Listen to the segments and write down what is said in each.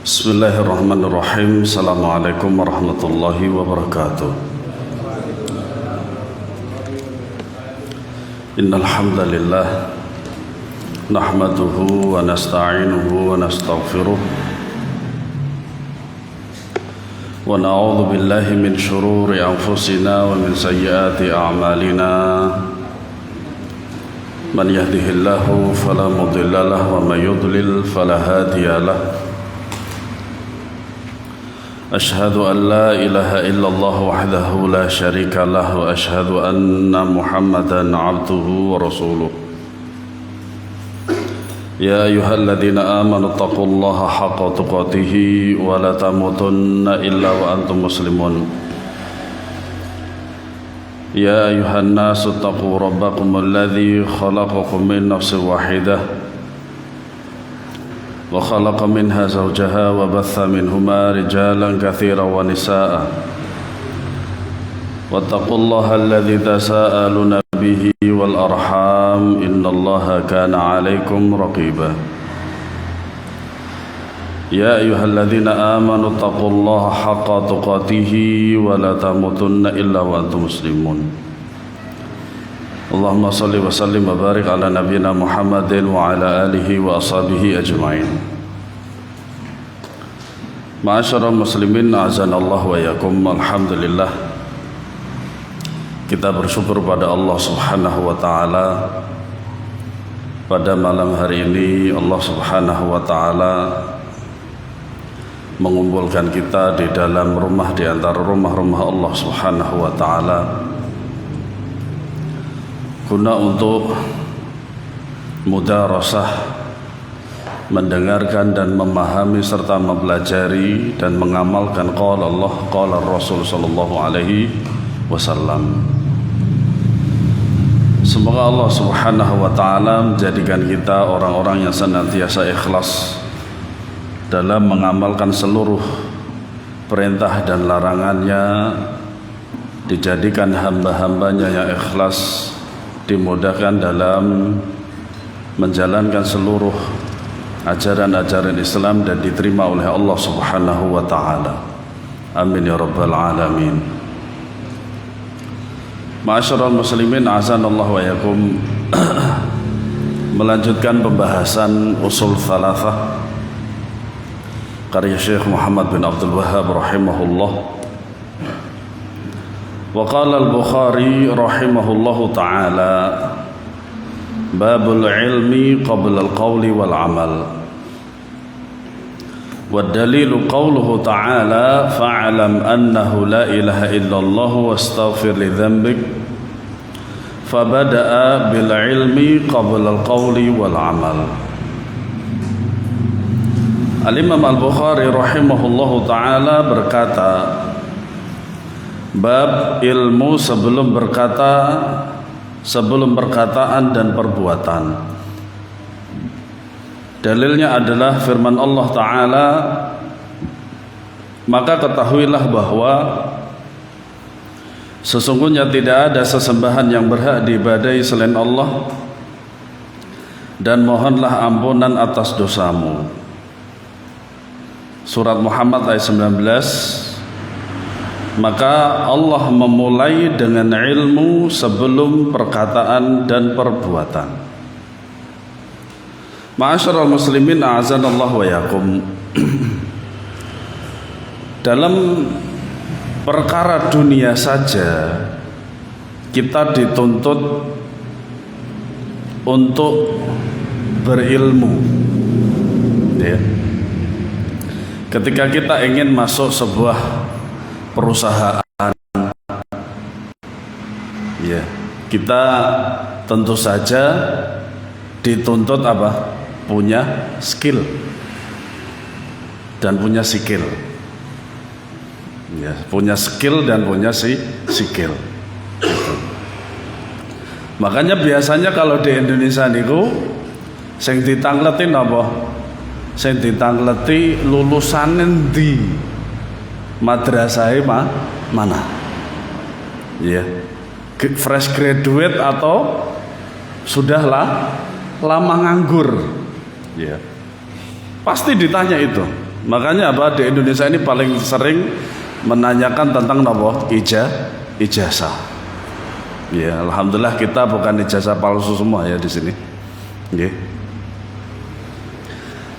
Bismillahirrahmanirrahim. Assalamualaikum warahmatullahi wabarakatuh. Innal hamdalillah nahmaduhu wa nasta'inuhu wa nastaghfiruh wa na'udzu billahi min shururi anfusina wa min sayyiati a'malina. Man yahdihillahu fala mudilla lahu wa man yudlil fala hadiya lahu. أشهد أن لا إله إلا الله وحده لا شريك له وأشهد أن محمدا عبده ورسوله يا أيها الذين آمنوا اتقوا الله حق تقاته ولا تموتن إلا وأنتم مسلمون يا أيها الناس اتقوا ربكم الذي خلقكم من نفس واحدة وخلق منها زوجها وبث منهما رجالا كثيرا ونساء واتقوا الله الذي تساءلون به والأرحام إن الله كان عليكم رقيبا يا أيها الذين آمنوا اتقوا الله حق تقاته ولا تموتن إلا وأنتم مسلمون اللهم صل وسلم وبارك على نبينا محمد وعلى آله وأصحابه أجمعين. Ma'asyiral muslimin azanallahu wa yakum. Alhamdulillah, kita bersyukur pada Allah Subhanahu wa taala. Pada malam hari ini Allah Subhanahu wa taala mengumpulkan kita di dalam rumah di antara rumah-rumah Allah Subhanahu wa taala guna untuk mudarasah, mendengarkan dan memahami serta mempelajari dan mengamalkan qala Allah qala Rasul sallallahu alaihi wasallam. Semoga Allah Subhanahu wa taala menjadikan kita orang-orang yang senantiasa ikhlas dalam mengamalkan seluruh perintah dan larangannya, dijadikan hamba-hambanya yang ikhlas, dimudahkan dalam menjalankan seluruh ajaran-ajaran Islam dan diterima oleh Allah Subhanahu wa taala. Amin ya rabbal alamin. Ma'asyiral muslimin azanallahu wa yakum. Melanjutkan pembahasan usul thalathah karya Syekh Muhammad bin Abdul Wahhab rahimahullah. Wa qala al-Bukhari rahimahullahu ta'ala babul ilmi qabla al-qawli wal amal wad dalilu qawluhu ta'ala fa'alam annahu la ilaha illallah wastaghfir li dhanbik fabada'a bil ilmi qabla al-qawli wal amal. Al-Imam al-Bukhari rahimahullahu ta'ala berkata, bab ilmu sebelum perkataan dan perbuatan. Dalilnya adalah firman Allah Ta'ala, maka ketahuilah bahwa sesungguhnya tidak ada sesembahan yang berhak diibadahi selain Allah, dan mohonlah ampunan atas dosamu. Surat Muhammad ayat 19. Maka Allah memulai dengan ilmu sebelum perkataan dan perbuatan. Ma'asyiral muslimin a'azanallahu wa yakum. Dalam perkara dunia saja kita dituntut untuk berilmu, ya. Ketika kita ingin masuk sebuah perusahaan, ya, kita tentu saja dituntut apa? Punya skill dan punya skill, ya, punya skill dan punya skill. Gitu. Makanya biasanya kalau di Indonesia niku sing ditangletin apa? Sing ditangleti lulusan endi? Madrasah mana? Ya, fresh graduate atau sudahlah lama nganggur, ya. Pasti ditanya itu. Makanya apa, di Indonesia ini paling sering menanyakan tentang apa? Ijazah. Ya, alhamdulillah kita bukan ijazah palsu semua ya di sini. Nggih.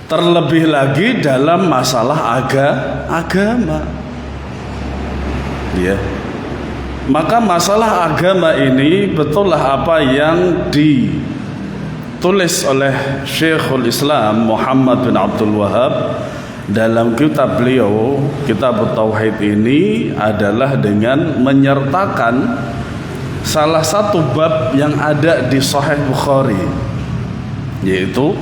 Terlebih lagi dalam masalah agama. Ya. Maka masalah agama ini betullah apa yang ditulis oleh Syekhul Islam Muhammad bin Abdul Wahab dalam kitab beliau, Kitab Tauhid ini adalah dengan menyertakan salah satu bab yang ada di Sahih Bukhari, yaitu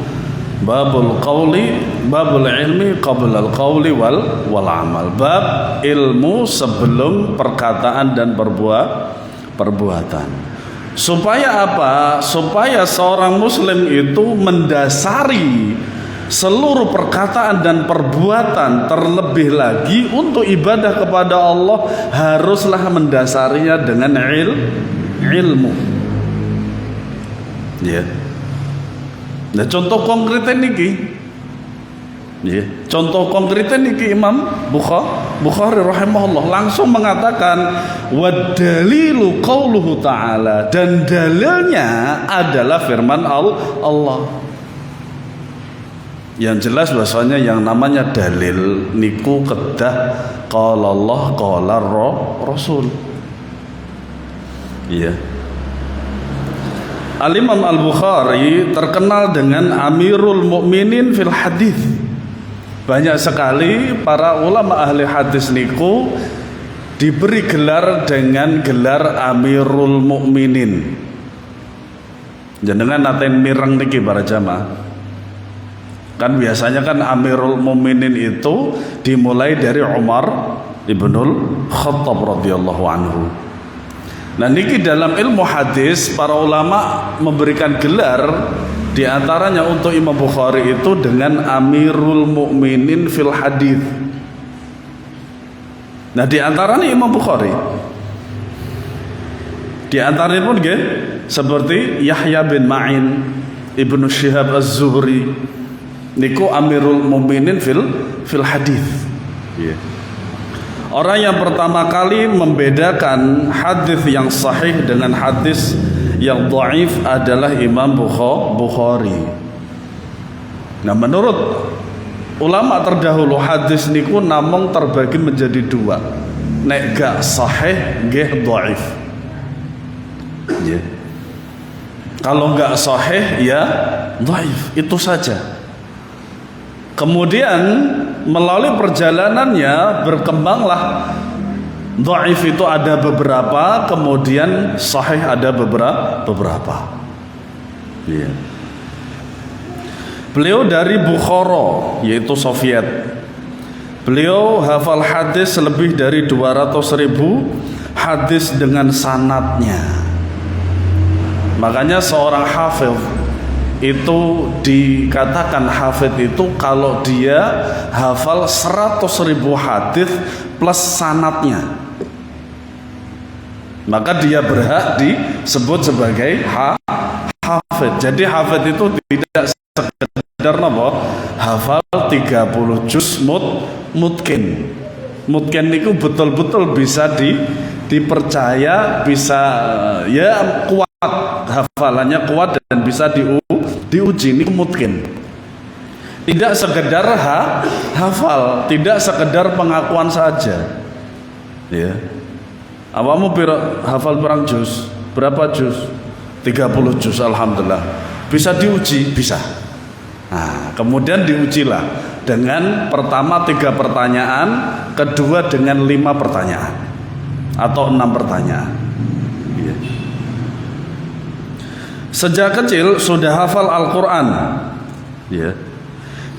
babul ilmi qabla al-qawli wal amal. Bab ilmu sebelum perkataan dan perbuatan. Supaya apa? Supaya seorang muslim itu mendasari seluruh perkataan dan perbuatan, terlebih lagi untuk ibadah kepada Allah haruslah mendasarinya dengan ilmu. Ya. Nah, contoh konkretnya niki. Ya. Contoh konkretnya niki Imam Bukhari rahimahullah langsung mengatakan wa dalilu qauluhu ta'ala, dan dalilnya adalah firman Allah. Yang jelas bahasanya yang namanya dalil niku kedah qala Allah qala Rasul. Iya. Al-Imam Al-Bukhari terkenal dengan Amirul Mukminin fil hadis. Banyak sekali para ulama ahli hadis niku diberi gelar dengan gelar Amirul Mukminin. Jenengan naten mireng niki para jamaah. Kan biasanya kan Amirul Mukminin itu dimulai dari Umar ibnul Khattab radhiyallahu anhu. Nah niki dalam ilmu hadis para ulama memberikan gelar diantaranya untuk Imam Bukhari itu dengan Amirul Mukminin fil hadis. Nah diantaranya Imam Bukhari, diantaranya pun seperti Yahya bin Ma'in, Ibnu Syihab Az-Zuhri, niku Amirul Mukminin fil hadis. Yeah. Orang yang pertama kali membedakan hadis yang sahih dengan hadis yang dhaif adalah Imam Bukhari. Nah, menurut ulama terdahulu hadis niku namung terbagi menjadi dua. Nek gak sahih nggih dhaif. Yeah. Kalau gak sahih ya dhaif, itu saja. Kemudian melalui perjalanannya berkembanglah dhaif itu ada beberapa, kemudian sahih ada beberapa. Iya. Beliau dari Bukhara, yaitu Soviet. Beliau hafal hadis lebih dari 200.000 hadis dengan sanadnya. Makanya seorang hafiz itu dikatakan hafid itu kalau dia hafal 100.000 hadis plus sanatnya, maka dia berhak disebut sebagai hafid. Jadi hafid itu tidak sekedar hafal 30 juz mutkin. Mutkin itu betul-betul bisa dipercaya, bisa ya kuat, hafalannya kuat dan bisa diuji. Ini mungkin tidak sekedar hafal, tidak sekedar pengakuan saja. Ya. Awamu hafal berang juz? Berapa juz? 30 juz, alhamdulillah. Bisa diuji, bisa. Nah, kemudian diujilah dengan pertama 3 pertanyaan, kedua dengan 5 pertanyaan atau 6 pertanyaan. Ya. Sejak kecil sudah hafal Al-Quran, ya.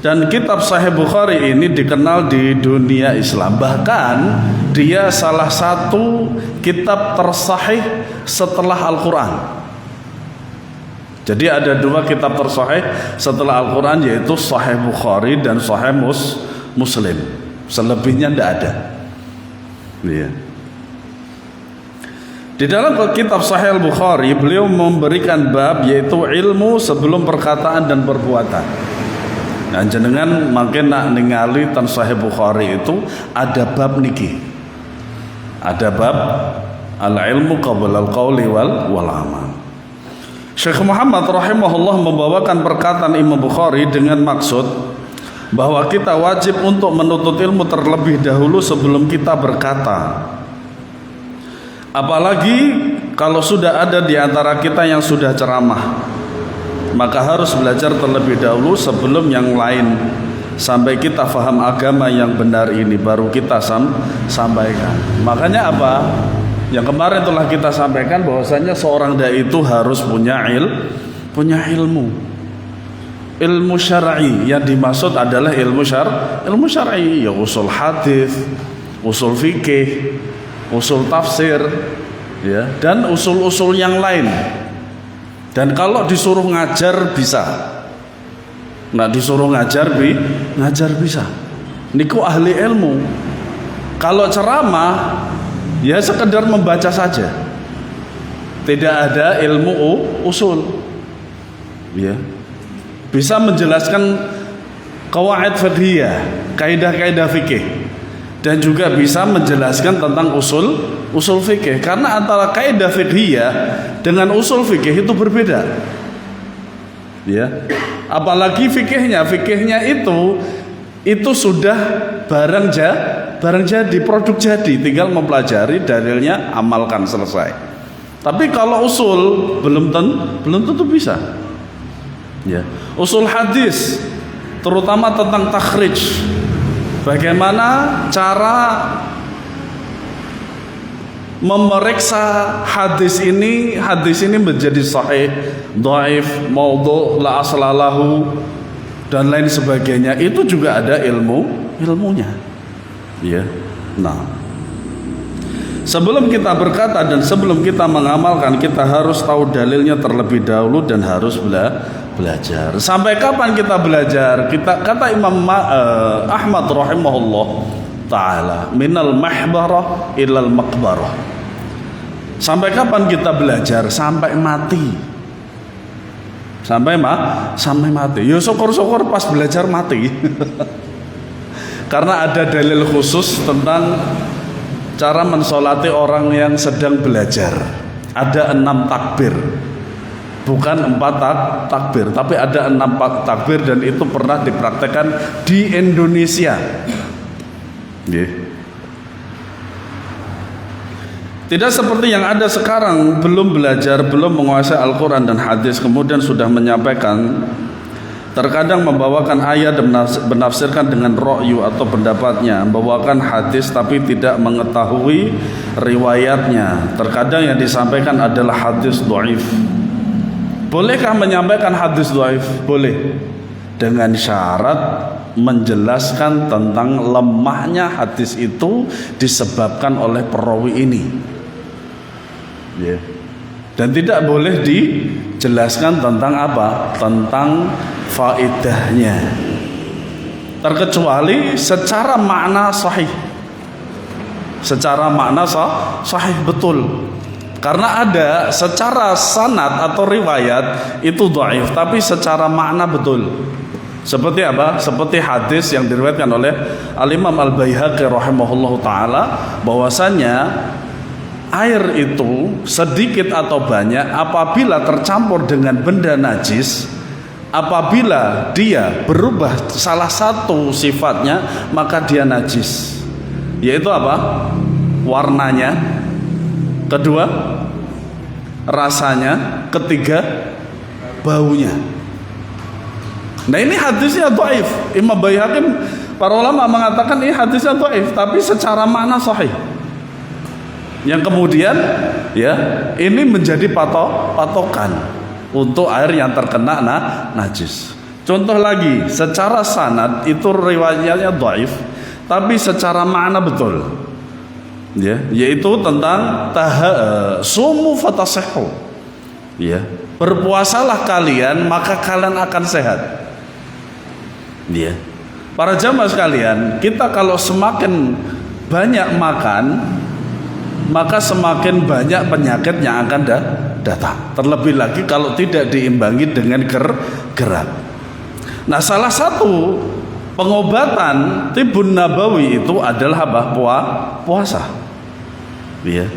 Dan kitab Sahih Bukhari ini dikenal di dunia Islam. Bahkan dia salah satu kitab tersahih setelah Al-Quran. Jadi ada 2 kitab tersahih setelah Al-Quran, yaitu Sahih Bukhari dan Sahih Muslim. Selebihnya tidak ada. Ya. Di dalam kitab Sahih Bukhari beliau memberikan bab yaitu ilmu sebelum perkataan dan perbuatan. Nah, jenengan makin nak ningali tan Sahih Bukhari itu ada bab niki. Ada bab al-ilmu qabla al-qawli wal amal. Syekh Muhammad rahimahullah membawakan perkataan Imam Bukhari dengan maksud bahwa kita wajib untuk menuntut ilmu terlebih dahulu sebelum kita berkata. Apalagi kalau sudah ada di antara kita yang sudah ceramah, maka harus belajar terlebih dahulu sebelum yang lain, sampai kita faham agama yang benar ini baru kita sampaikan. Makanya apa? Yang kemarin telah kita sampaikan bahwasanya seorang dai itu harus punya ilmu. Ilmu syar'i yang dimaksud adalah ilmu syar'i, ya usul hadis, usul fikih, usul tafsir, ya, dan usul-usul yang lain. Dan kalau disuruh ngajar bisa. Nah, disuruh ngajar bisa. Niku ahli ilmu. Kalau ceramah ya sekedar membaca saja. Tidak ada ilmu usul. Ya. Bisa menjelaskan qawaid fiqhiyah, kaidah-kaidah fikih. Dan juga bisa menjelaskan tentang usul fikih, karena antara kaidah fiqhiyah dengan usul fikih itu berbeda. Ya. Apalagi fikihnya itu sudah barang jadi, produk jadi, tinggal mempelajari dalilnya, amalkan, selesai. Tapi kalau usul belum tentu bisa. Ya. Usul hadis terutama tentang takhrij, bagaimana cara memeriksa hadis ini menjadi sahih, dhaif, maudhu, la aslalahu dan lain sebagainya, itu juga ada ilmunya. Ya. Nah, sebelum kita berkata dan sebelum kita mengamalkan, kita harus tahu dalilnya terlebih dahulu dan harus belajar. Sampai kapan kita belajar? Kata Imam Ahmad rahimahullah ta'ala, minal mahbarah ilal maqbarah. Sampai kapan kita belajar? Sampai mati. Sampai mati. Ya syukur-syukur pas belajar mati. Karena ada dalil khusus tentang cara mensolati orang yang sedang belajar. Ada 6 takbir. Bukan 4 takbir, tapi ada 6 takbir, dan itu pernah dipraktekkan di Indonesia. Yeah. Tidak seperti yang ada sekarang, belum belajar, belum menguasai Al-Quran dan hadis, kemudian sudah menyampaikan, terkadang membawakan ayat dan menafsirkan dengan ra'yu atau pendapatnya, membawakan hadis tapi tidak mengetahui riwayatnya. Terkadang yang disampaikan adalah hadis dhaif. Bolehkah menyampaikan hadis dhaif? Boleh, dengan syarat menjelaskan tentang lemahnya hadis itu disebabkan oleh perawi ini. Yeah. Dan tidak boleh dijelaskan tentang apa? Tentang faedahnya, terkecuali secara makna sahih. Secara makna sahih betul. Karena ada secara sanad atau riwayat itu dhaif, tapi secara makna betul. Seperti apa? Seperti hadis yang diriwayatkan oleh Al-Imam Al-Baihaqi rahimahullahu ta'ala, bahwasanya air itu sedikit atau banyak apabila tercampur dengan benda najis, apabila dia berubah salah satu sifatnya, maka dia najis. Yaitu apa? Warnanya, kedua rasanya, ketiga baunya. Nah, ini hadisnya dhaif. Imam Baihaqi, para ulama mengatakan ini hadisnya dhaif, tapi secara makna sahih. Yang kemudian ya ini menjadi patokan untuk air yang terkena najis. Contoh lagi, secara sanad itu riwayatnya dhaif, tapi secara makna betul. Ya, yaitu tentang sumu fatasihhu. Ya, berpuasalah kalian maka kalian akan sehat. Ya. Para jamaah sekalian, kita kalau semakin banyak makan, maka semakin banyak penyakit yang akan datang. Terlebih lagi kalau tidak diimbangi dengan gerak. Nah, salah satu pengobatan Tibun Nabawi itu adalah apa? Puasa. Ya.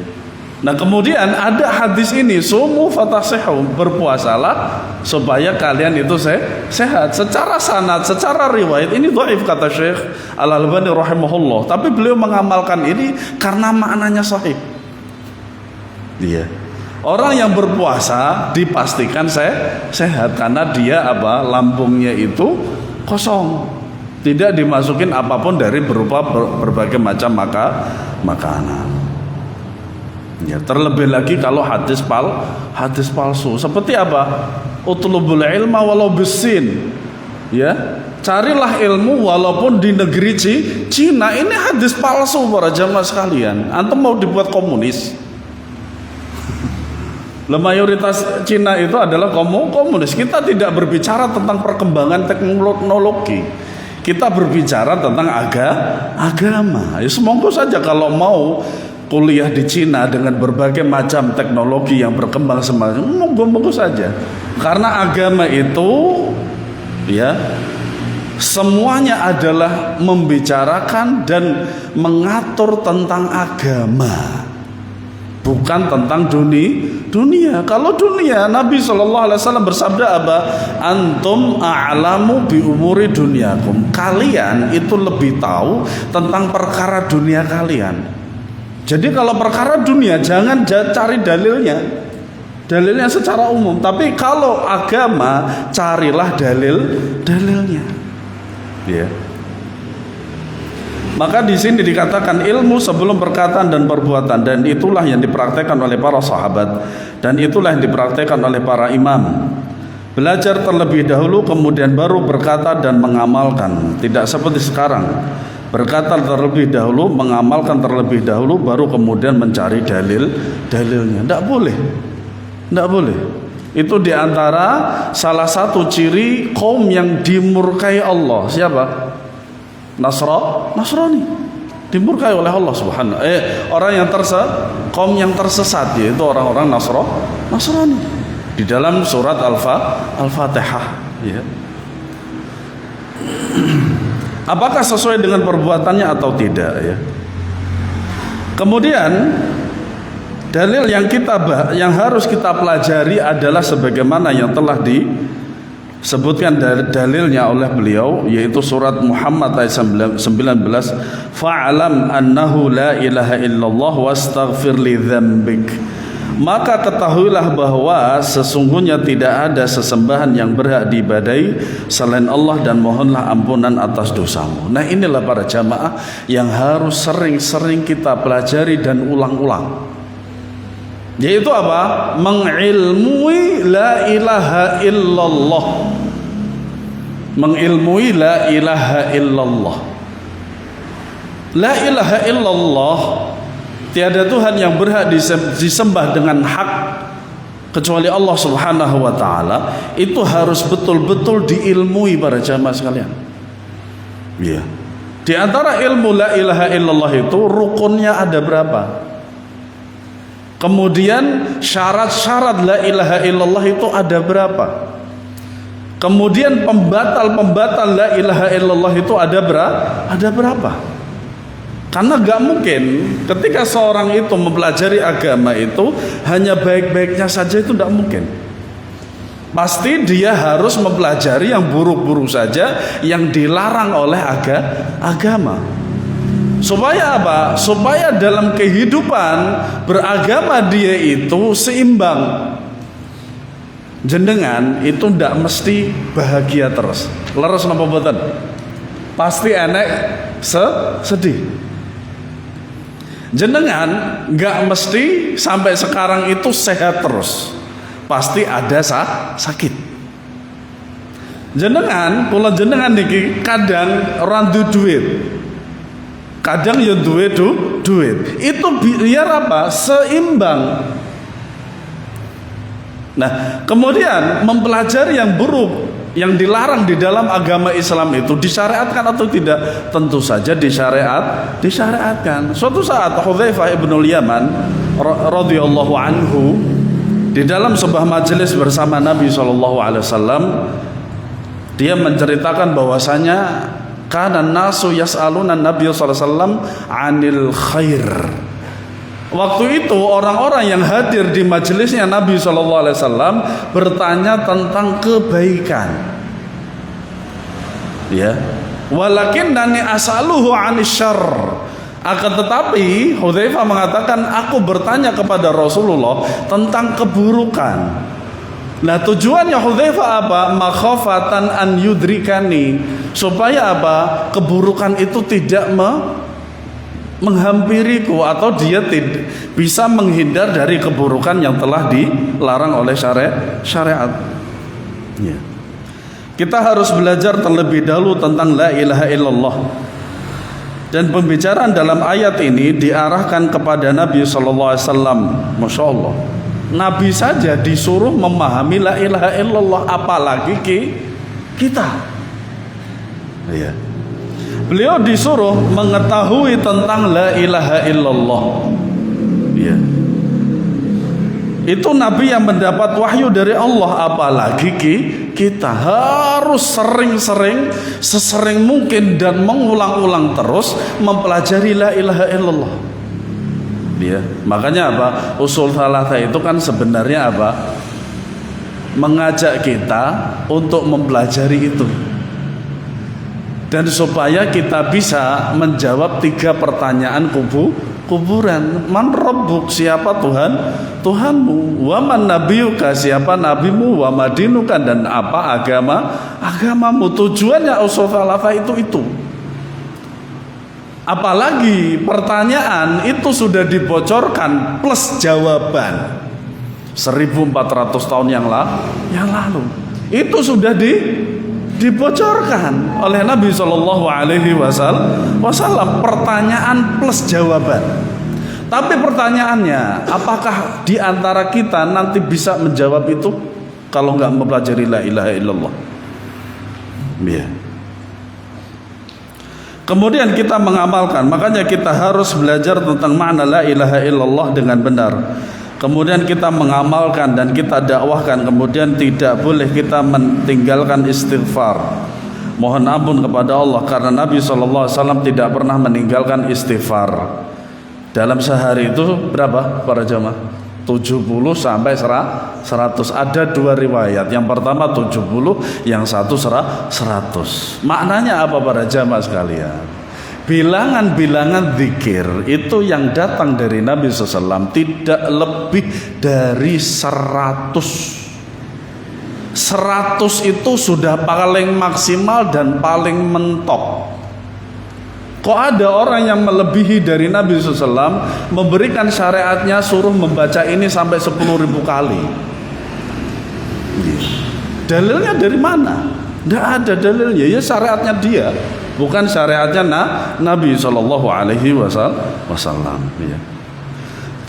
Nah, kemudian ada hadis ini, sumu fatasihu, berpuasalah supaya kalian itu sehat. Secara sanad, secara riwayat ini dhaif kata Syekh Al-Albani rahimahullah, tapi beliau mengamalkan ini karena maknanya sahih. Iya. Orang yang berpuasa dipastikan sehat karena dia apa? Lambungnya itu kosong. Tidak dimasukin apapun dari berupa berbagai macam makanan. Ya, terlebih lagi kalau hadis palsu. Seperti apa? Utlubul ilma walau bisin. Ya, carilah ilmu walaupun di negeri Cina. Ini hadis palsu para jamaah sekalian. Antum mau dibuat komunis? Mayoritas Cina itu adalah komunis. Kita tidak berbicara tentang perkembangan teknologi. Kita berbicara tentang agama. Ya, semoga saja kalau mau kuliah di Cina dengan berbagai macam teknologi yang berkembang semakin monggo saja, karena agama itu ya semuanya adalah membicarakan dan mengatur tentang agama, bukan tentang dunia. Kalau dunia, Nabi SAW bersabda apa? Antum a'lamu bi umuri dunyakum. Kalian itu lebih tahu tentang perkara dunia kalian. Jadi kalau perkara dunia jangan cari dalilnya secara umum. Tapi kalau agama carilah dalilnya. Ya. Maka di sini dikatakan ilmu sebelum perkataan dan perbuatan, dan itulah yang dipraktekkan oleh para sahabat, dan itulah yang dipraktekkan oleh para imam. Belajar terlebih dahulu kemudian baru berkata dan mengamalkan. Tidak seperti sekarang. Berkata terlebih dahulu, mengamalkan terlebih dahulu, baru kemudian mencari dalilnya. Tidak boleh. Itu diantara salah satu ciri kaum yang dimurkai Allah. Siapa? Nasrani. Dimurkai oleh Allah Subhanahu. Orang yang kaum yang tersesat, yaitu orang-orang Nasrani. Di dalam surat Al-Fatihah. Ya. Apakah sesuai dengan perbuatannya atau tidak ya? Kemudian dalil yang harus kita pelajari adalah sebagaimana yang telah disebutkan dalilnya oleh beliau, yaitu surat Muhammad ayat 19, fa'alam annahu la ilaha illallah wastaghfir li dzambik. Maka ketahuilah bahwa sesungguhnya tidak ada sesembahan yang berhak diibadahi selain Allah, dan mohonlah ampunan atas dosamu. Nah, inilah para jamaah yang harus sering-sering kita pelajari dan ulang-ulang. Yaitu apa? Mengilmui la ilaha illallah. Mengilmui la ilaha illallah. La ilaha illallah, tiada Tuhan yang berhak disembah dengan hak kecuali Allah Subhanahu wa ta'ala. Itu harus betul-betul diilmui para jamaah sekalian. Ya. Di antara ilmu la ilaha illallah itu rukunnya ada berapa? Kemudian syarat-syarat la ilaha illallah itu ada berapa? Kemudian pembatal la ilaha illallah itu ada berapa? Karena gak mungkin ketika seorang itu mempelajari agama itu hanya baik-baiknya saja, itu gak mungkin. Pasti dia harus mempelajari yang buruk-buruk saja, yang dilarang oleh agama. Supaya apa? Supaya dalam kehidupan beragama dia itu seimbang. Jenengan itu ndak mesti bahagia terus. Leres napa mboten? Pasti enek sedih. Jenengan nggak mesti sampai sekarang itu sehat terus. Pasti ada sakit. Jenengan, kula jenengan niki kadang randu duit. Kadang ya duit. Itu biar apa? Seimbang. Nah, kemudian mempelajari yang buruk, yang dilarang di dalam agama Islam itu disyariatkan atau tidak? Tentu saja disyariatkan. Suatu saat Hudzaifah ibnul Yaman radhiyallahu anhu di dalam sebuah majelis bersama Nabi SAW, Dia menceritakan bahwasanya kana nasu yas'aluna Nabi sallallahu alaihi wasallam 'anil khair. Waktu itu orang-orang yang hadir di majelisnya Nabi sallallahu alaihi wasallam bertanya tentang kebaikan. Ya. Walakinnani as'aluhu 'anis syarr. Akan tetapi Hudzaifah mengatakan, aku bertanya kepada Rasulullah tentang keburukan. Nah, tujuannya Hudzaifah apa? Makhafatan an yudrikani, supaya apa? Keburukan itu tidak menghampiriku, atau dia tidak bisa menghindar dari keburukan yang telah dilarang oleh syariat. Ya. Kita harus belajar terlebih dahulu tentang la ilaha illallah. Dan pembicaraan dalam ayat ini diarahkan kepada Nabi sallallahu alaihi wasallam. Masya Allah, Nabi saja disuruh memahami la ilaha illallah, apalagi kita. Ya. Beliau disuruh mengetahui tentang la ilaha illallah. Ya. Itu Nabi yang mendapat wahyu dari Allah, apalagi kita harus sesering mungkin dan mengulang-ulang terus mempelajari la ilaha illallah. Ya. Makanya apa? Usul thalatha itu kan sebenarnya apa? Mengajak kita untuk mempelajari itu. Dan supaya kita bisa menjawab 3 pertanyaan kuburan. Man rabbuk, siapa Tuhanmu? Wa man nabiyuka, siapa nabimu? Wa madinuka, dan apa agamamu? Tujuannya usul thalatha itu. Apalagi pertanyaan itu sudah dibocorkan plus jawaban 1400 tahun yang lalu. Itu sudah dibocorkan oleh Nabi Shallallahu Alaihi Wasallam, pertanyaan plus jawaban. Tapi pertanyaannya, apakah di antara kita nanti bisa menjawab itu kalau nggak mempelajari la ilaha illallah? Ya. Kemudian kita mengamalkan, makanya kita harus belajar tentang makna la ilaha illallah dengan benar. Kemudian kita mengamalkan dan kita dakwahkan. Kemudian tidak boleh kita meninggalkan istighfar, mohon ampun kepada Allah, karena Nabi SAW tidak pernah meninggalkan istighfar. Dalam sehari itu berapa para jamaah? 70 sampai 100. Ada 2 riwayat. Yang pertama 70, yang satu 100. Maknanya apa para jamaah sekalian? Bilangan-bilangan zikir itu yang datang dari Nabi SAW tidak lebih dari 100. 100 itu sudah paling maksimal dan paling mentok. Kok ada orang yang melebihi dari Nabi SAW, memberikan syariatnya suruh membaca ini sampai 10.000 kali. Dalilnya dari mana? Tidak ada dalilnya. Ya syariatnya dia, bukan syariatnya Nabi Shallallahu Alaihi Wasallam. Ya.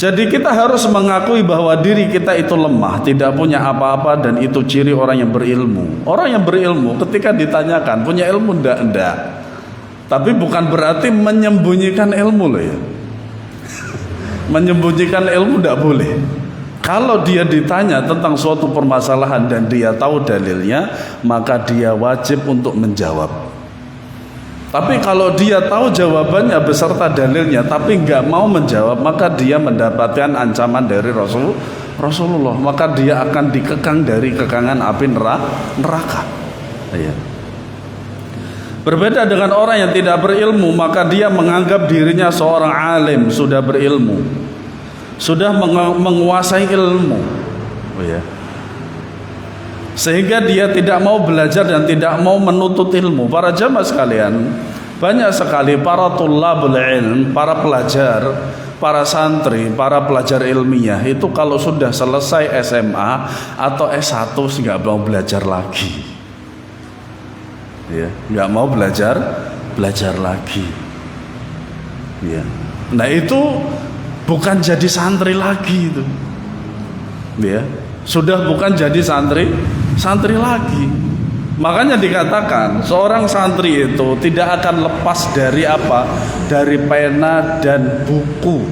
Jadi kita harus mengakui bahwa diri kita itu lemah, tidak punya apa-apa, dan itu ciri orang yang berilmu. Orang yang berilmu ketika ditanyakan punya ilmu enggak. Tapi bukan berarti menyembunyikan ilmu loh ya. Menyembunyikan ilmu enggak boleh. Kalau dia ditanya tentang suatu permasalahan dan dia tahu dalilnya, maka dia wajib untuk menjawab. Tapi kalau dia tahu jawabannya beserta dalilnya tapi nggak mau menjawab, maka dia mendapatkan ancaman dari Rasulullah. Maka dia akan dikekang dari kekangan api neraka. Iya. Berbeda dengan orang yang tidak berilmu, maka dia menganggap dirinya seorang alim, sudah berilmu, sudah menguasai ilmu. Oh ya. Sehingga dia tidak mau belajar dan tidak mau menuntut ilmu. Para jamaah sekalian, banyak sekali para thullabul ilm, para pelajar, para santri, para pelajar ilmiah itu kalau sudah selesai SMA atau S1 nggak mau belajar lagi. Ya, nggak mau belajar lagi. Ya. Nah itu bukan jadi santri lagi itu. Ya, sudah bukan jadi santri lagi. Makanya dikatakan seorang santri itu tidak akan lepas dari apa? Dari pena dan buku.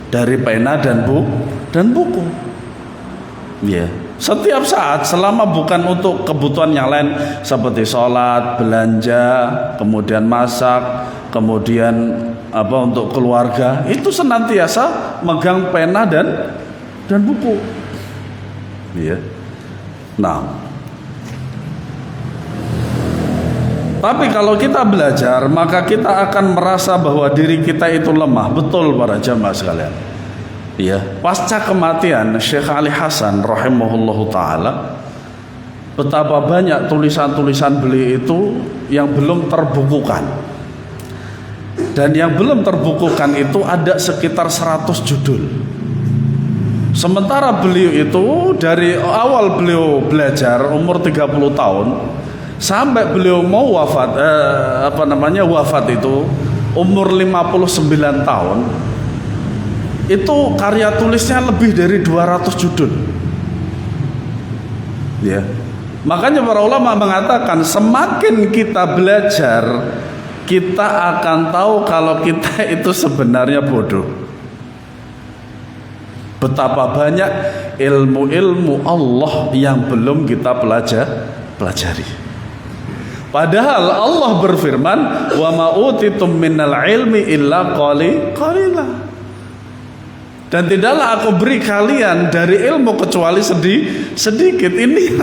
Dari pena dan buku. Ya. Setiap saat, selama bukan untuk kebutuhan yang lain seperti sholat, belanja, kemudian masak, kemudian untuk keluarga, itu senantiasa megang pena dan buku. Iya. Nah, tapi kalau kita belajar, maka kita akan merasa bahwa diri kita itu lemah. Betul para jamaah sekalian. Ya, pasca kematian Syekh Ali Hasan rahimahullahu taala, betapa banyak tulisan-tulisan beliau itu yang belum terbukukan. Dan yang belum terbukukan itu ada sekitar 100 judul. Sementara beliau itu dari awal beliau belajar umur 30 tahun sampai beliau mau wafat wafat itu umur 59 tahun. Itu karya tulisnya lebih dari 200 judul. Ya. Makanya para ulama mengatakan semakin kita belajar, kita akan tahu kalau kita itu sebenarnya bodoh. Betapa banyak ilmu-ilmu Allah yang belum kita pelajari. Padahal Allah berfirman, "Wa ma utitum minal ilmi illa qalila." Dan tidaklah aku beri kalian dari ilmu kecuali sedikit. Ini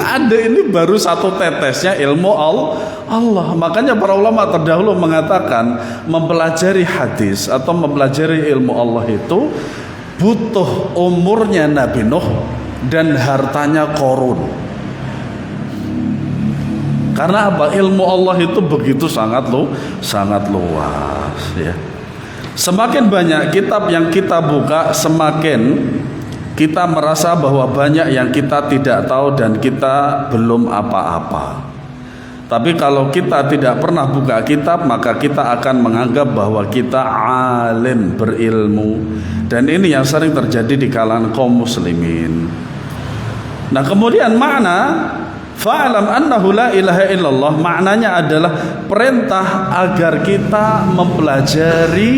baru satu tetesnya ilmu Allah. Makanya para ulama terdahulu mengatakan mempelajari hadis atau mempelajari ilmu Allah itu butuh umurnya Nabi Nuh dan hartanya Qarun. Karena apa? Ilmu Allah itu begitu sangat luas, ya. Semakin banyak kitab yang kita buka, semakin kita merasa bahwa banyak yang kita tidak tahu dan kita belum apa-apa. Tapi kalau kita tidak pernah buka kitab, maka kita akan menganggap bahwa kita alim, berilmu. Dan ini yang sering terjadi di kalangan kaum muslimin. Nah, kemudian makna fa'alam annahu la ilaha illallah, maknanya adalah perintah agar kita mempelajari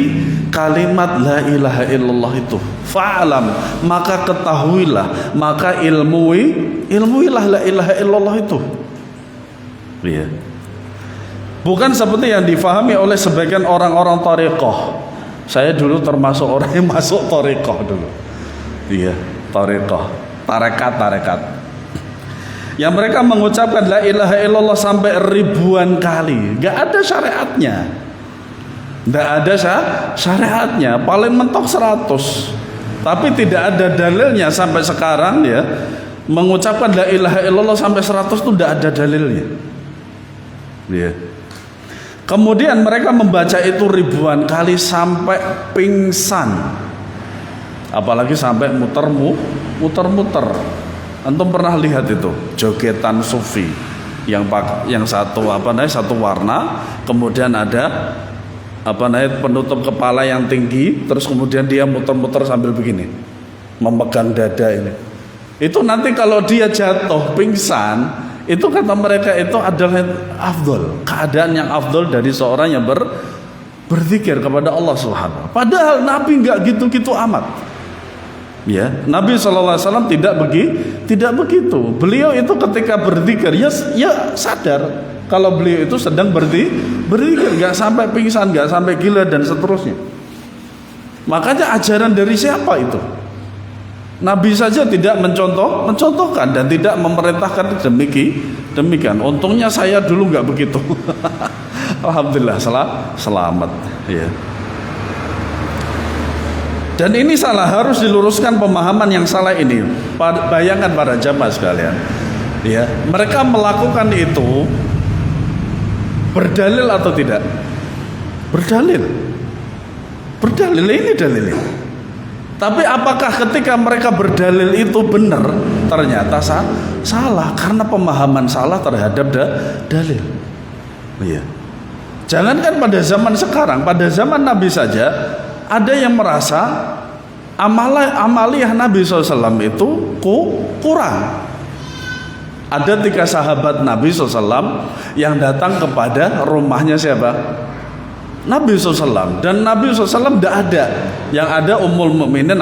kalimat la ilaha illallah itu. Fa'alam, maka ketahuilah, maka ilmuilah la ilaha illallah itu. Iya. Bukan seperti yang difahami oleh sebagian orang-orang thariqah. Saya dulu termasuk orang yang masuk thariqah dulu. Iya, thariqah, tarekat. Yang mereka mengucapkan la ilaha illallah sampai ribuan kali, nggak ada syariatnya. Nggak ada syariatnya, paling mentok 100. Tapi tidak ada dalilnya sampai sekarang, ya. Mengucapkan la ilaha illallah sampai 100 itu tidak ada dalilnya. Ya. Kemudian mereka membaca itu ribuan kali sampai pingsan. Apalagi sampai muter-muter. Antum pernah lihat itu jogetan sufi yang satu satu warna, kemudian ada penutup kepala yang tinggi, terus kemudian dia muter-muter sambil begini, memegang dada ini. Itu nanti kalau dia jatuh pingsan, itu kata mereka itu adalah afdol, keadaan yang afdol dari seorang yang berzikir kepada Allah Subhanahu. Padahal Nabi nggak gitu-gitu amat. Ya, Nabi SAW tidak begitu. Beliau itu ketika berzikir ya sadar kalau beliau itu sedang berzikir, nggak sampai pingsan, nggak sampai gila dan seterusnya. Makanya ajaran dari siapa itu? Nabi saja tidak mencontohkan dan tidak memerintahkan demikian. Untungnya saya dulu nggak begitu. Alhamdulillah selamat. Ya. Dan ini salah, harus diluruskan pemahaman yang salah ini. Bayangkan para jamaah sekalian, ya, mereka melakukan itu berdalil atau tidak? Berdalil ini dalilnya. Tapi apakah ketika mereka berdalil itu benar? Ternyata salah, karena pemahaman salah terhadap dalil. Iya. Jangankan pada zaman sekarang, pada zaman Nabi saja ada yang merasa amaliyah Nabi SAW itu kurang. Ada 3 sahabat Nabi SAW yang datang kepada rumahnya siapa? Nabi SAW. Dan Nabi SAW tidak ada. Yang ada Ummul Mukminin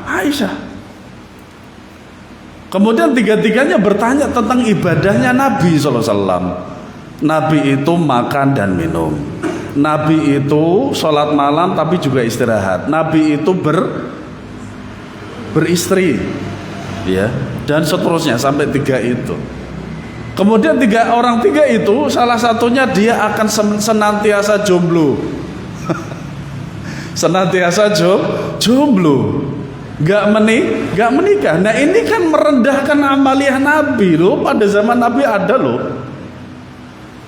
Aisyah. Kemudian tiga-tiganya bertanya tentang ibadahnya Nabi SAW. Nabi itu makan dan minum. Nabi itu sholat malam tapi juga istirahat. Nabi itu beristri, ya, dan seterusnya sampai tiga itu. Kemudian orang tiga itu salah satunya dia akan senantiasa jomblo. Senantiasa jomblo, nggak menikah. Nah ini kan merendahkan amaliyah Nabi loh. Pada zaman Nabi ada loh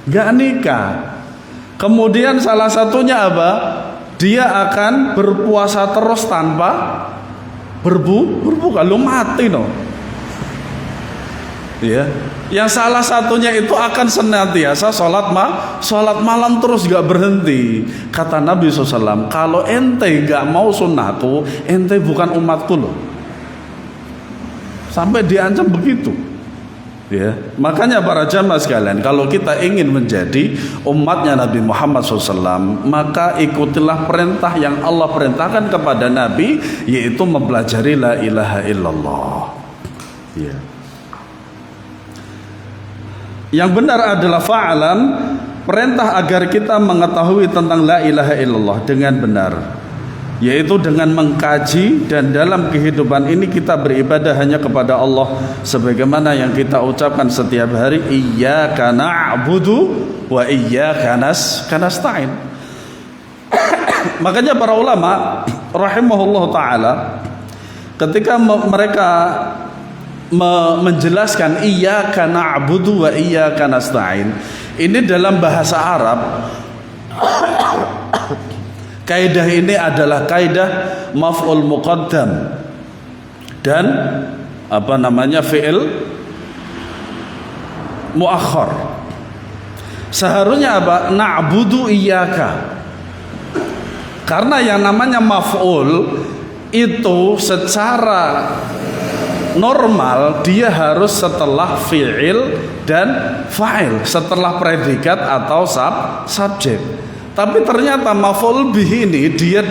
nggak nikah. Kemudian salah satunya apa? Dia akan berpuasa terus tanpa berbuka. Lu mati no. Ya, yang salah satunya itu akan senantiasa sholat malam terus gak berhenti. Kata Nabi SAW, kalau ente gak mau sunnahku, ente bukan umatku loh. Sampai diancam begitu. Ya, makanya para jamaah sekalian, kalau kita ingin menjadi umatnya Nabi Muhammad SAW, maka ikutilah perintah yang Allah perintahkan kepada Nabi, yaitu mempelajari la ilaha illallah. Ya. Yang benar adalah fa'alam, perintah agar kita mengetahui tentang la ilaha illallah dengan benar, yaitu dengan mengkaji, dan dalam kehidupan ini kita beribadah hanya kepada Allah sebagaimana yang kita ucapkan setiap hari, iyyaka na'budu wa iyyaka nasta'in. Makanya para ulama rahimahullah taala ketika mereka menjelaskan iyyaka na'budu wa iyyaka nasta'in, ini dalam bahasa Arab kaidah ini adalah kaidah maf'ul muqaddam dan fi'il muakhar. Seharusnya apa? Na'budu iyyaka. Karena yang namanya maf'ul itu secara normal dia harus setelah fi'il dan fa'il, setelah predikat atau subjek. Tapi ternyata maf'ul bih ini dia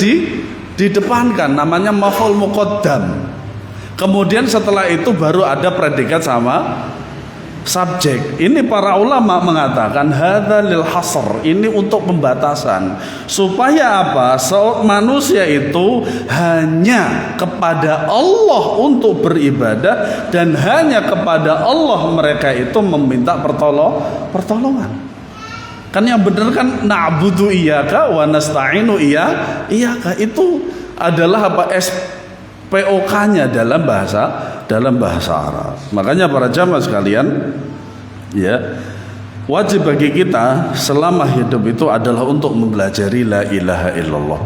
didepankan, namanya maf'ul muqaddam. Kemudian setelah itu baru ada predikat sama subjek. Ini para ulama mengatakan hadza lil hasr, ini untuk pembatasan supaya apa? Manusia itu hanya kepada Allah untuk beribadah dan hanya kepada Allah mereka itu meminta pertolongan. Kan yang benar kan na'budu iyyaka wa nasta'inu iyyaka, itu adalah apa? POK-nya dalam bahasa Arab. Makanya para jamaah sekalian, ya, wajib bagi kita selama hidup itu adalah untuk mempelajari la ilaha illallah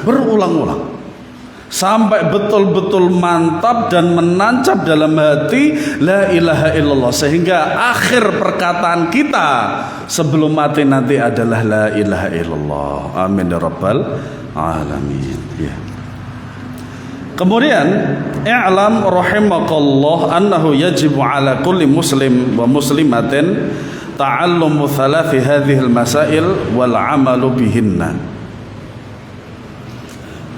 berulang-ulang sampai betul-betul mantap dan menancap dalam hati la ilaha illallah, sehingga akhir perkataan kita sebelum mati nanti adalah la ilaha illallah. Amin ya rabbal alamin. Ya. Kemudian i'lam rahimakallah annahu yajibu ala kulli muslim wa muslimatin ta'allumu thalathi hadhihi al-masail wal 'amalu bihinna.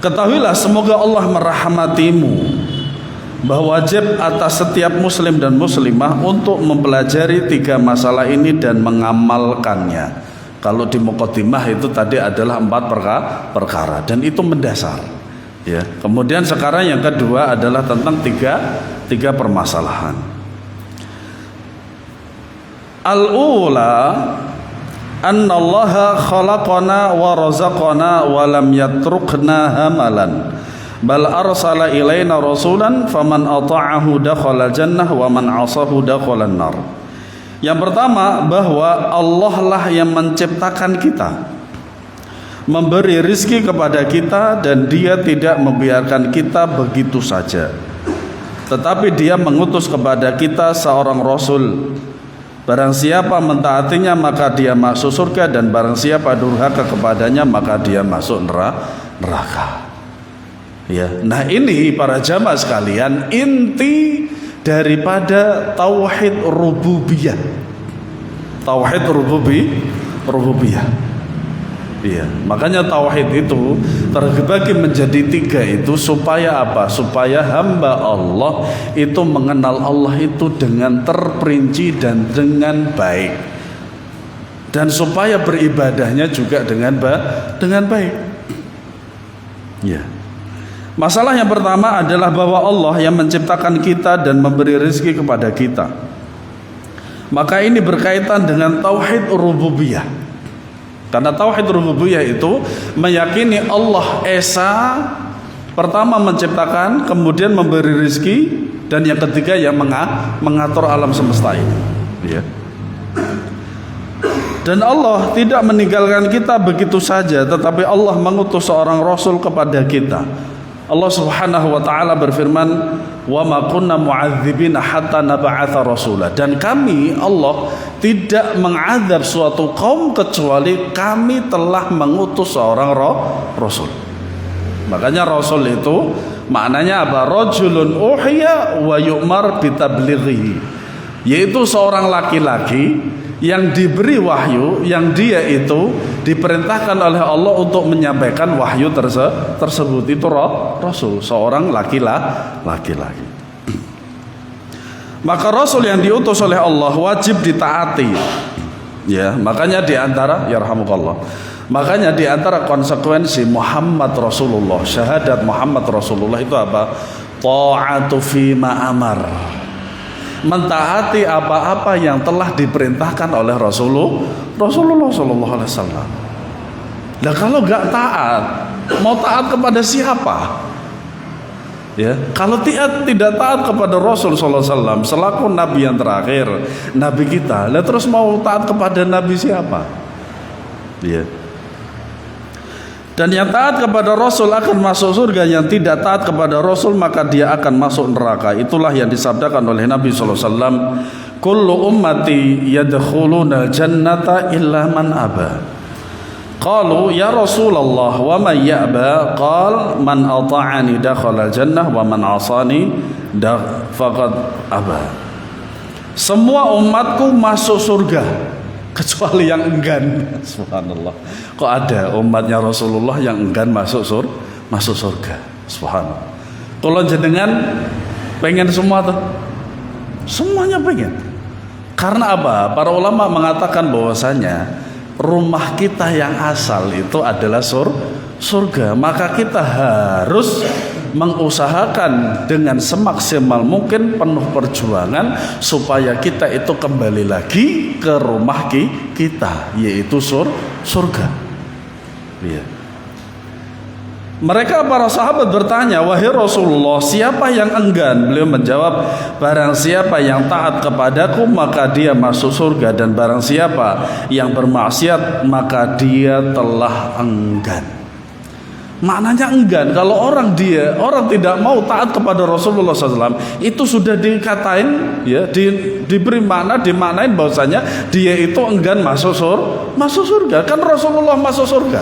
Ketahuilah, semoga Allah merahmatimu, bahwa wajib atas setiap muslim dan muslimah untuk mempelajari tiga masalah ini dan mengamalkannya. Kalau di muqaddimah itu tadi adalah 4 perkara dan itu mendasar. Ya. Kemudian sekarang yang kedua adalah tentang tiga permasalahan. Al-ula annallaha khalaqana wa razaqana wa lam yatrukna hamalan bal arsala ilaina rasulan faman ata'ahu dakhala jannah wa man 'asahu dakhala nar. Yang pertama, bahwa Allah lah yang menciptakan kita, memberi rizki kepada kita, dan dia tidak membiarkan kita begitu saja, tetapi dia mengutus kepada kita seorang rasul. Barang siapa mentaatinya maka dia masuk surga, dan barang siapa durhaka kepadanya maka dia masuk neraka. Ya, nah ini para jamaah sekalian inti daripada tauhid rububiyah. Tauhid rububiyah. Iya, makanya tauhid itu terbagi menjadi 3 itu supaya apa? Supaya hamba Allah itu mengenal Allah itu dengan terperinci dan dengan baik, dan supaya beribadahnya juga dengan baik. Ya. Masalah yang pertama adalah bahwa Allah yang menciptakan kita dan memberi rezeki kepada kita. Maka ini berkaitan dengan tauhid rububiyah. Karena tauhid rububiyah itu meyakini Allah Esa pertama menciptakan, kemudian memberi rezeki, dan yang ketiga yang mengatur alam semesta ini. Ya. Dan Allah tidak meninggalkan kita begitu saja, tetapi Allah mengutus seorang rasul kepada kita. Allah Subhanahu wa taala berfirman, "Wa ma kunna mu'adzibina hatta nab'atha rasula." Dan kami Allah tidak mengazab suatu kaum kecuali kami telah mengutus seorang rasul. Makanya rasul itu maknanya apa? Rajulun uhiya wa yu'mar bitablighihi. Yaitu seorang laki-laki yang diberi wahyu, yang dia itu diperintahkan oleh Allah untuk menyampaikan wahyu tersebut. Itu rasul, seorang laki-laki. Maka rasul yang diutus oleh Allah wajib ditaati. Ya, makanya di antara makanya di antara konsekuensi Muhammad Rasulullah, syahadat Muhammad Rasulullah itu apa? Ta'atu fima amar. Mentaati apa-apa yang telah diperintahkan oleh Rasulullah Sallallahu Alaihi Wasallam. Nah kalau nggak taat, mau taat kepada siapa? Ya, kalau tidak taat kepada Rasul Sallallahu Alaihi Wasallam selaku Nabi yang terakhir, Nabi kita, lah terus mau taat kepada Nabi siapa? Ya. Dan yang taat kepada Rasul akan masuk surga, yang tidak taat kepada Rasul maka dia akan masuk neraka. Itulah yang disabdakan oleh Nabi sallallahu alaihi wasallam, "Kullu ummati yadkhuluna jannata illa man aba." Qalu ya Rasulullah wa man ya'ba? Qal man ata'ani dakhala jannah wa man 'asani faqad aba. Semua umatku masuk surga kecuali yang enggan. Subhanallah. Kok ada umatnya Rasulullah yang enggan masuk surga? Subhanallah. Kalau jenengan pengen semua tuh, semuanya pengen. Karena apa? Para ulama mengatakan bahwasanya rumah kita yang asal itu adalah surga. Maka kita harus mengusahakan dengan semaksimal mungkin, penuh perjuangan supaya kita itu kembali lagi ke rumah kita, yaitu surga. Ya. Mereka para sahabat bertanya, "Wahai Rasulullah, siapa yang enggan?" Beliau menjawab, "Barang siapa yang taat kepadaku maka dia masuk surga, dan barang siapa yang bermaksiat maka dia telah enggan." Maknanya enggan. Kalau orang tidak mau taat kepada Rasulullah SAW, itu sudah dikatain, ya, diberi makna, dimaknain bahwasanya dia itu enggan masuk surga. Kan Rasulullah masuk surga.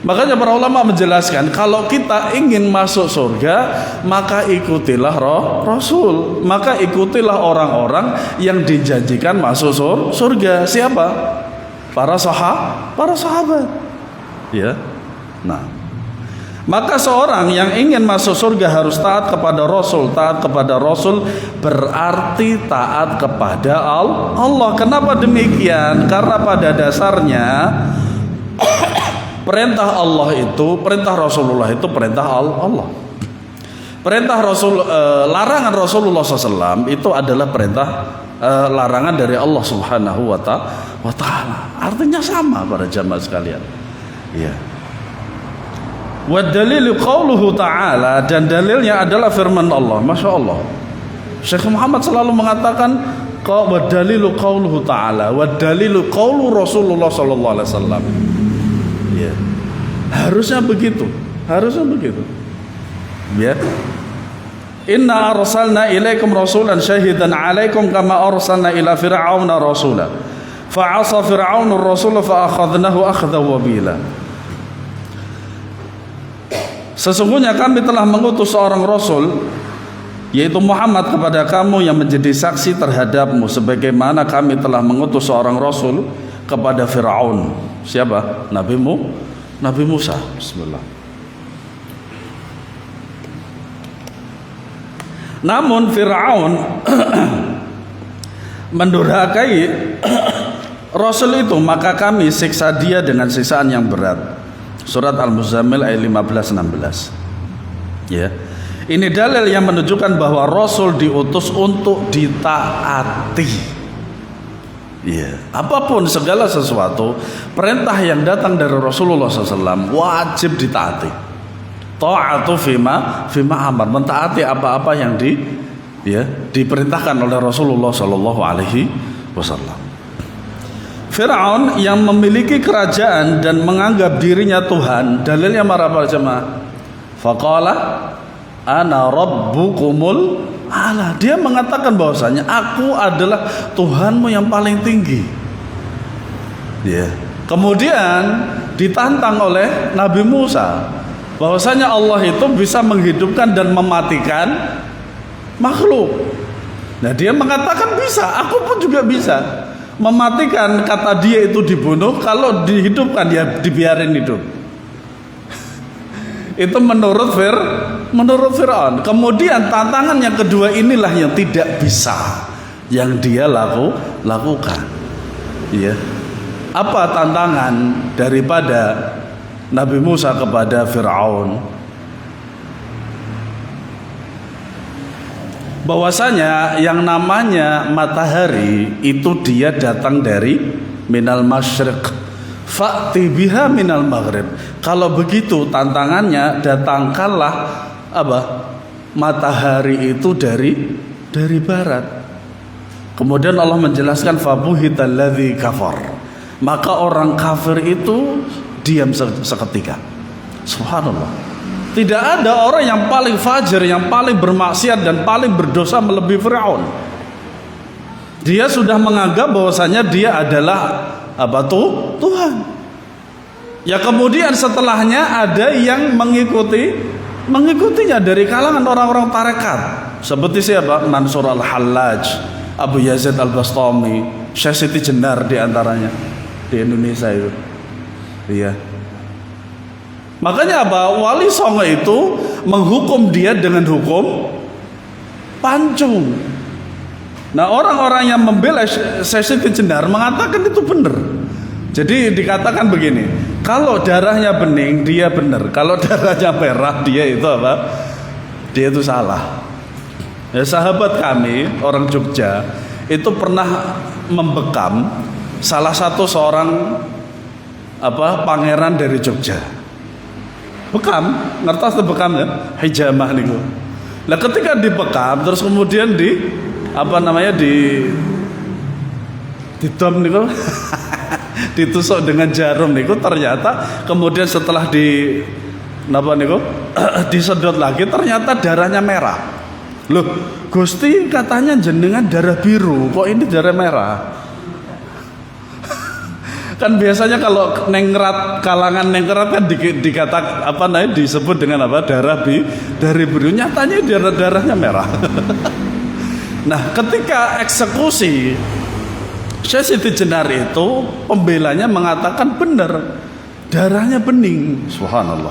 Makanya para ulama menjelaskan, kalau kita ingin masuk surga maka ikutilah Rasul, maka ikutilah orang-orang yang dijanjikan masuk surga. Siapa? Para sahabat. Ya, nah, maka seorang yang ingin masuk surga harus taat kepada Rasul. Taat kepada Rasul berarti taat kepada Allah. Kenapa demikian? Karena pada dasarnya perintah Allah itu, perintah Rasulullah itu perintah Allah. Perintah larangan Rasulullah SAW itu adalah perintah larangan dari Allah Subhanahu wa Ta'ala. Artinya sama para jamaah sekalian. Ya. Wa dalilu qauluhu ta'ala, dan dalilnya adalah firman Allah. Masya Allah, Syekh Muhammad selalu mengatakan wa dalilu qauluhu ta'ala wa dalilu qaulu Rasulullah sallallahu alaihi wasallam. Ya. Harusnya begitu. Ya. Inna arsalna ilaikum rasulan syahidan alaikum kama arsalna ila fir'auna rasula. Fa'asa fir'aunur rasul fa'akhadnahu akhdan wabila. Sesungguhnya kami telah mengutus seorang rasul, yaitu Muhammad, kepada kamu yang menjadi saksi terhadapmu, sebagaimana kami telah mengutus seorang rasul kepada Firaun. Siapa? Nabi Musa. Bismillah. Namun Firaun mendurhakai Rasul itu, maka kami siksa dia dengan siksaan yang berat. Surat Al-Muzammil ayat 15-16. Ya. Ini dalil yang menunjukkan bahwa Rasul diutus untuk ditaati. Ya, apapun segala sesuatu perintah yang datang dari Rasulullah SAW wajib ditaati. Ta'atu fima amar, mentaati apa-apa yang diperintahkan oleh Rasulullah SAW. Firaun yang memiliki kerajaan dan menganggap dirinya Tuhan, dalilnya apa jemaah? Faqala ana rabbukumul a'la. Dia mengatakan bahwasanya aku adalah Tuhanmu yang paling tinggi. Ya. Kemudian ditantang oleh Nabi Musa bahwasanya Allah itu bisa menghidupkan dan mematikan makhluk. Nah, dia mengatakan bisa, aku pun juga bisa. Mematikan, kata dia itu dibunuh, kalau dihidupkan ya dibiarin hidup. Itu menurut Firaun. Kemudian tantangan yang kedua inilah yang tidak bisa yang dia lakukan. Ya. Apa tantangan daripada Nabi Musa kepada Firaun? Bahwasanya yang namanya matahari itu dia datang dari minal masyriq fa'ti biha minal maghrib. Kalau begitu tantangannya, datangkanlah matahari itu dari barat. Kemudian Allah menjelaskan fabuhital ladzi kafar. Maka orang kafir itu diam seketika. Subhanallah. Tidak ada orang yang paling fajir, yang paling bermaksiat dan paling berdosa melebihi Firaun. Dia sudah menganggap bahwasanya dia adalah Tuhan. Ya, kemudian setelahnya ada yang mengikutinya dari kalangan orang-orang tarekat. Seperti siapa? Mansur Al-Hallaj, Abu Yazid Al-Bastami, Syekh Siti Jenar di antaranya di Indonesia itu. Iya. Makanya Wali Songo itu menghukum dia dengan hukum pancung. Nah, orang-orang yang membela Syekh Siti Jenar mengatakan itu benar. Jadi dikatakan begini, kalau darahnya bening dia benar, kalau darahnya merah dia itu Dia itu salah. Ya, sahabat kami orang Jogja itu pernah membekam salah satu seorang pangeran dari Jogja. Bekam, ngertos bekam ya, hijamah niku. Nah, ketika dibekam terus kemudian didom niku ditusuk dengan jarum niku, ternyata kemudian setelah disedot lagi ternyata darahnya merah. Loh, Gusti katanya jenengan darah biru, kok ini darah merah? Kan biasanya kalau kalangan nengkerat kan dikatakan disebut dengan darah biru, nyatanya darahnya merah. Nah, ketika eksekusi Syekh Siti Jenar itu pembelanya mengatakan benar, darahnya bening. Subhanallah.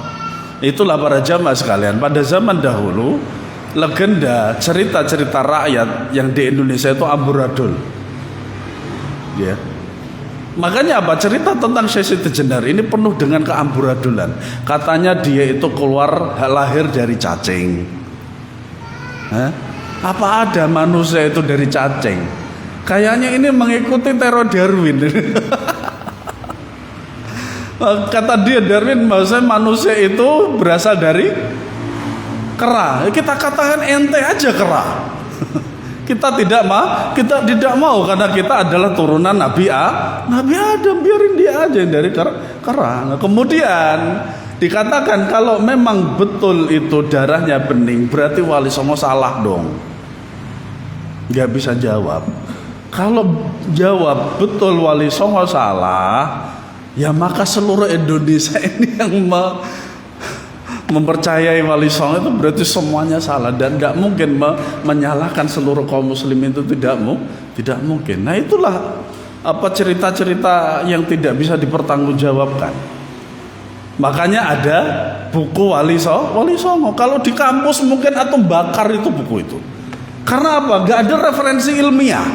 Itulah para jamaah sekalian, pada zaman dahulu legenda cerita-cerita rakyat yang di Indonesia itu amburadul. Ya. Makanya cerita tentang Syekh Siti Jenar ini penuh dengan keamburadulan. Katanya dia itu lahir dari cacing. Apa ada manusia itu dari cacing? Kayaknya ini mengikuti teori Darwin. Kata dia Darwin, maksudnya manusia itu berasal dari kera. Kita katakan ente aja kera. Kita tidak mau karena kita adalah turunan Nabi Adam, biarin dia aja yang dari kera. Nah, kemudian dikatakan kalau memang betul itu darahnya bening, berarti Wali Songo salah dong. Gak bisa jawab. Kalau jawab betul Wali Songo salah, ya maka seluruh Indonesia ini yang mempercayai Wali Songo itu berarti semuanya salah, dan tidak mungkin menyalahkan seluruh kaum muslimin itu tidak mungkin. Nah, itulah apa cerita-cerita yang tidak bisa dipertanggungjawabkan. Makanya ada buku Wali Songo. Kalau di kampus mungkin atau bakar itu buku itu. Karena apa? Gak ada referensi ilmiah.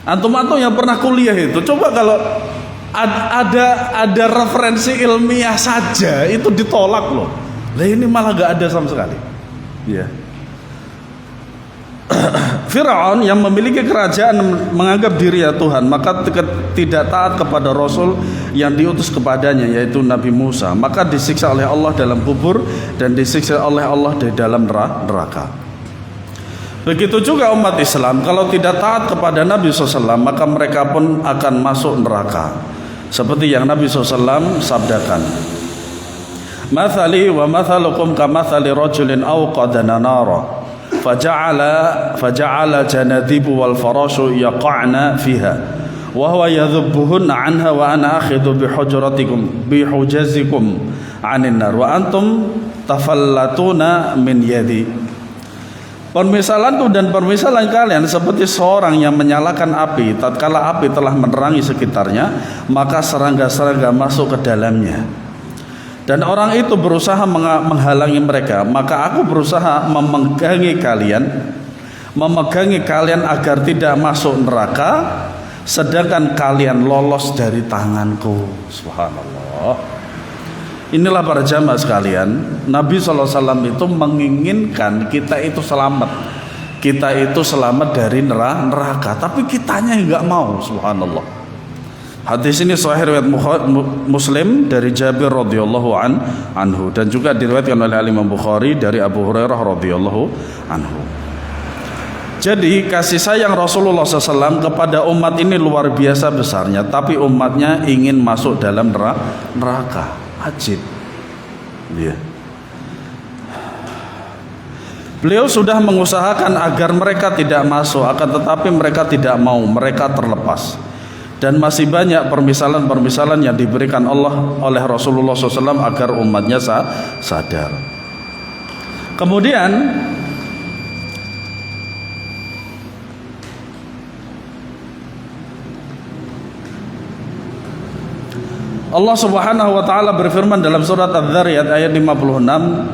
Antum yang pernah kuliah itu, coba kalau ada referensi ilmiah saja itu ditolak loh. Lah ini malah gak ada sama sekali. Ya. Fir'aun yang memiliki kerajaan menganggap diri ya Tuhan, maka tidak taat kepada Rasul yang diutus kepadanya, yaitu Nabi Musa, maka disiksa oleh Allah dalam kubur dan disiksa oleh Allah di dalam neraka. Begitu juga umat Islam, kalau tidak taat kepada Nabi SAW, maka mereka pun akan masuk neraka. Seperti yang Nabi SAW sabdakan, "Mathali wa mathalukum kamathali rajulin awqada nara faja'ala janadibu wal farashu yaqa'na fiha wa huwa yadhubbuhunna anha wa ana akhidhu bihujazikum 'anin nar wa antum tafallatuna min yadi." Permisalanku dan permisalan kalian seperti seorang yang menyalakan api. Tatkala api telah menerangi sekitarnya, maka serangga-serangga masuk ke dalamnya. Dan orang itu berusaha menghalangi mereka, maka aku berusaha memegangi kalian agar tidak masuk neraka, sedangkan kalian lolos dari tanganku. Subhanallah. Inilah para jamaah sekalian, Nabi SAW itu menginginkan kita itu selamat. Kita itu selamat dari neraka, tapi kitanya nggak mau. Subhanallah. Hadis ini sahih riwayat Muslim dari Jabir radhiyallahu anhu, dan juga diriwayatkan oleh Imam Bukhari dari Abu Hurairah radhiyallahu anhu. Jadi kasih sayang Rasulullah SAW kepada umat ini luar biasa besarnya, tapi umatnya ingin masuk dalam neraka. Ajib. Ya. Beliau sudah mengusahakan agar mereka tidak masuk, akan tetapi mereka tidak mau, mereka terlepas. Dan masih banyak permisalan-permisalan yang diberikan Allah oleh Rasulullah SAW agar umatnya sadar. Kemudian Allah Subhanahu wa taala berfirman dalam surat Adz-Dzariyat ayat 56,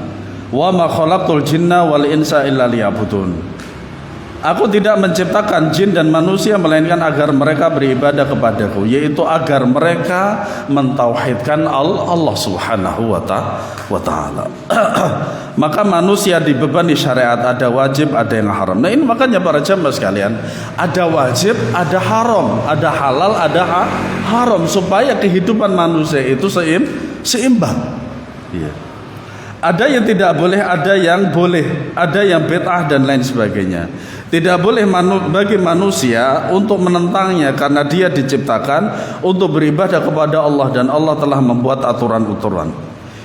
"Wa ma khalaqtul jinna wal insa illa liya'budun." Aku tidak menciptakan jin dan manusia melainkan agar mereka beribadah kepadaku, yaitu agar mereka mentauhidkan Allah Subhanahu wa taala. Maka manusia dibebani syariat, ada wajib, ada yang haram. Nah ini makanya para jamaah sekalian, ada wajib, ada haram, ada halal, ada haram, supaya kehidupan manusia itu seimbang. Iya. Ada yang tidak boleh, ada yang boleh, ada yang bid'ah dan lain sebagainya. Tidak boleh bagi manusia untuk menentangnya, karena dia diciptakan untuk beribadah kepada Allah, dan Allah telah membuat aturan-aturan.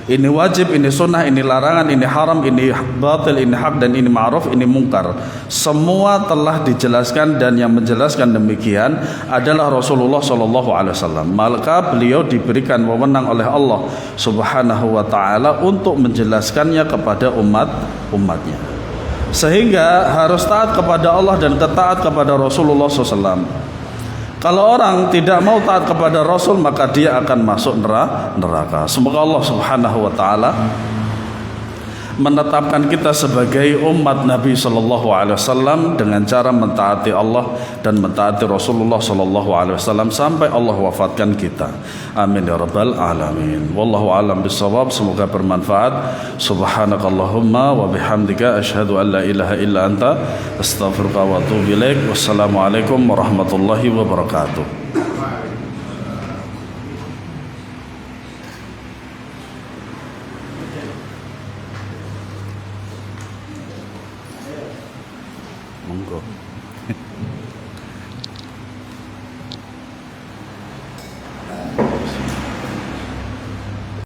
Ini wajib, ini sunnah, ini larangan, ini haram, ini batil, ini hak, dan ini ma'ruf, ini mungkar. Semua telah dijelaskan, dan yang menjelaskan demikian adalah Rasulullah SAW. Maka beliau diberikan wewenang oleh Allah Subhanahu wa taala untuk menjelaskannya kepada umatnya. Sehingga harus taat kepada Allah dan taat kepada Rasulullah SAW. Kalau orang tidak mau taat kepada Rasul, maka dia akan masuk neraka. Semoga Allah Subhanahu wa taala menetapkan kita sebagai umat Nabi sallallahu alaihi wasallam dengan cara mentaati Allah dan mentaati Rasulullah sallallahu alaihi wasallam sampai Allah wafatkan kita. Amin ya rabbal alamin. Wallahu a'lam bissawab. Semoga bermanfaat. Subhanakallahumma wa bihamdika asyhadu an la ilaha illa anta astaghfiruka wa atubu ilaik. Wassalamualaikum warahmatullahi wabarakatuh. Monggo.